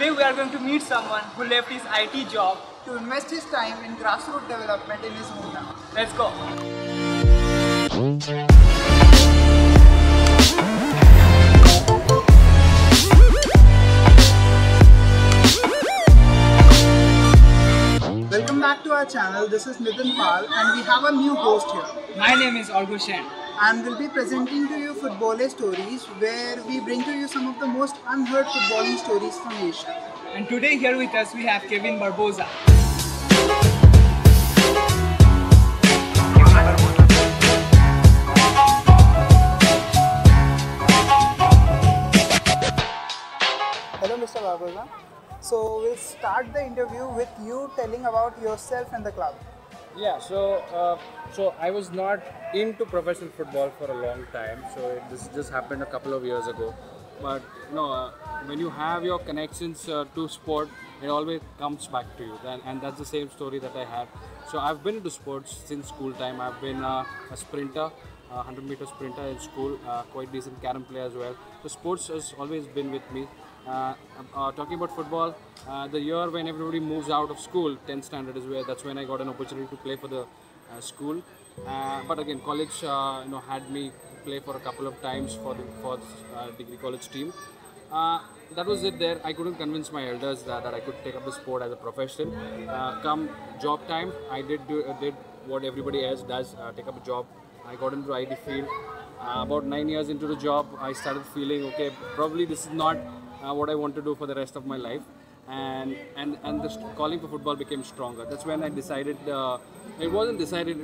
Today we are going to meet someone who left his IT job to invest his time in grassroots development in his hometown. Let's go. Welcome back to our channel. This is Nitin and we have a new host here. My name is Arghya. And we'll be presenting to you FootBoleh Stories, where we bring to you some of the most unheard footballing stories from Asia. And today here with us we have Kevin Barboza. Hello Mr. Barboza. So we'll start the interview with you telling about yourself and the club. Yeah, so I was not into professional football for a long time. So this just happened a couple of years ago. But when you have your connections to sport, it always comes back to you. And that's the same story that I have. So I've been into sports since school time. I've been a sprinter, 100-meter sprinter in school, quite decent carom player as well. So sports has always been with me. Talking about football, the year when everybody moves out of school, 10th standard is that's when I got an opportunity to play for the school. But again, college had me play for a couple of times for the degree college team. That was it there. I couldn't convince my elders that I could take up the sport as a profession. Come job time, I did what everybody else does, take up a job. I got into the IT field. About 9 years into the job, I started feeling, okay, probably this is not what I want to do for the rest of my life, and the calling for football became stronger. That's when I decided. It wasn't decided,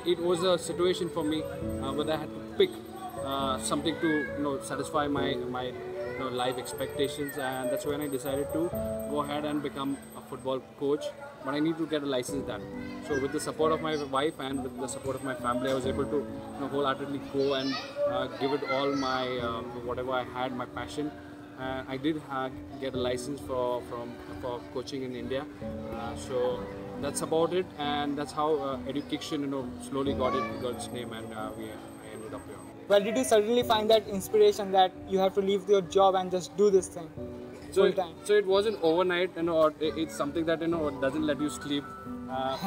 it was a situation for me where I had to pick something to satisfy my life expectations, and that's when I decided to go ahead and become a football coach. But I need to get a license done. So with the support of my wife and with the support of my family, I was able to wholeheartedly go and give it all my whatever I had, my passion. I did get a license for coaching in India. So that's about it, and that's how EDUKICKTION slowly got its name, and I ended up here. Well, did you suddenly find that inspiration that you have to leave your job and just do this thing full time? So it wasn't overnight, it's something that doesn't let you sleep.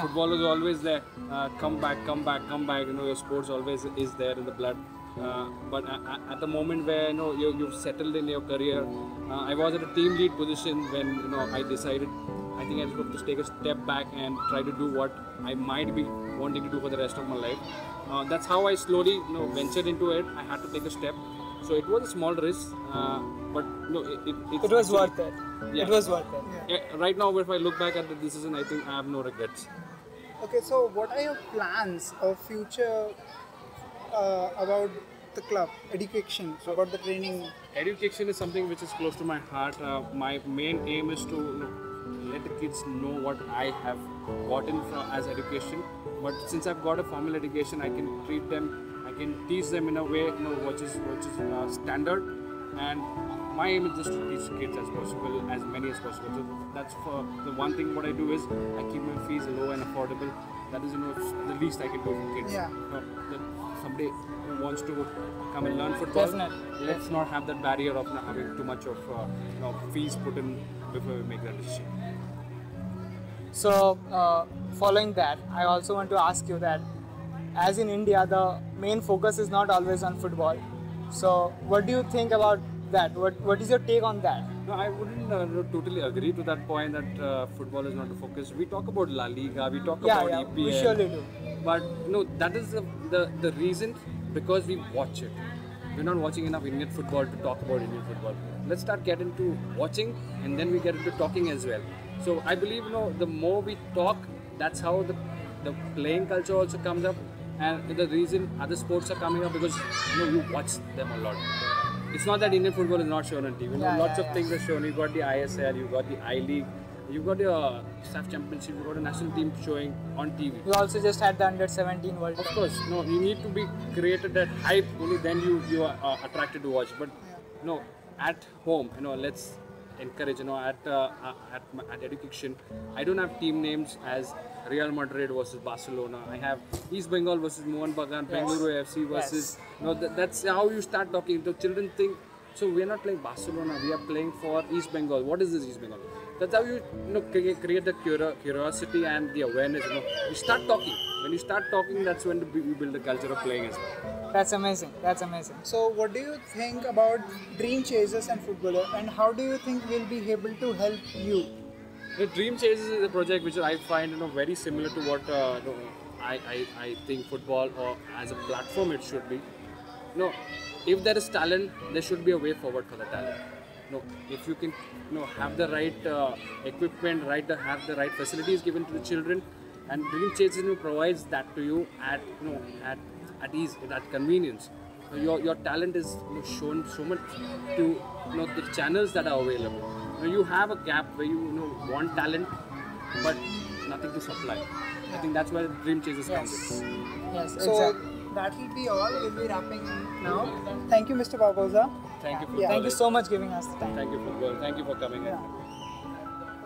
Football is always there. Come back. Your sports always is there in the blood. But at the moment where you've settled in your career, I was at a team lead position when I decided I think I was going to take a step back and try to do what I might be wanting to do for the rest of my life. That's how I slowly ventured into it. I had to take a step. So it was a small risk, but it was worth it. Yeah. It was worth it. Yeah. Right now, if I look back at the decision, I think I have no regrets. Okay, so what are your plans of future about the club, EDUKICKTION, about the training? EDUKICKTION is something which is close to my heart. My main aim is to let the kids know what I have gotten as education. But since I've got a formal education, I can treat them, I can teach them in a way which is standard. And my aim is just to teach kids as possible, as many as possible. So that's for the one thing. What I do is I keep my fees low and affordable. That is the least I can do for kids. Yeah. Somebody who wants to come and learn football, Definitely. Let's not have that barrier of not having too much of fees put in before we make that decision. So following that, I also want to ask you that as in India, the main focus is not always on football. So what do you think about that? What is your take on that? No, I wouldn't totally agree to that point that football is not the focus. We talk about La Liga, we talk about EPL. We surely do. But that is the reason, because we watch it. We're not watching enough Indian football to talk about Indian football. Let's start getting to watching, and then we get into talking as well. So I believe the more we talk, that's how the playing culture also comes up, and the reason other sports are coming up because you watch them a lot. It's not that Indian football is not shown on TV. Lots of things are shown. You got the ISL, you got the I League, you got the staff championship, you got a national team showing on TV. You also just had the under-17 World Cup. Of course, you need to be created that hype. Only then you are attracted to watch. But at home, let's encourage. At EDUKICKTION, I don't have team names as Real Madrid versus Barcelona. I have East Bengal versus Mohan Bagan, Bengaluru FC versus. That's how you start talking. The children think So we are not playing Barcelona, we are playing for East Bengal. What is this East Bengal? That's how you, create the curiosity and the awareness. You start talking. When you start talking, that's when you build the culture of playing as well. That's amazing. That's amazing. So what do you think about Dream Chasers and FootBoleh, and how do you think we'll be able to help you? The Dream Chasers is a project which I find very similar to what I think football or as a platform it should be. If there is talent, there should be a way forward for the talent. If you can have the right equipment, have the right facilities given to the children, and Dream Chasers provides that to you at ease, at convenience. Your talent is shown so much to the channels that are available. You have a gap where you want talent, but nothing to supply. I think that's where Dream Chasers comes in. Yes, So exactly. that will be all. We'll be wrapping now. Thank you, Mr. Barboza. Thank you for Yeah. Thank you so much giving us the time. Thank you football. Thank you for coming in. Okay.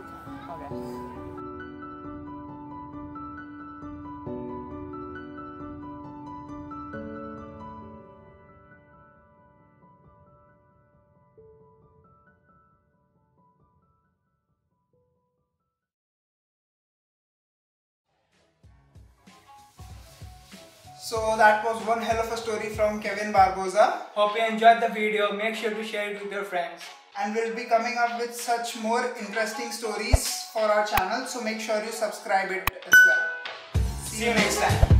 So that was one hell of a story from Kevin Barboza, Hope you enjoyed the video. Make sure to share it with your friends. and we'll be coming up with such more interesting stories for our channel, so make sure you subscribe it as well. See you next time.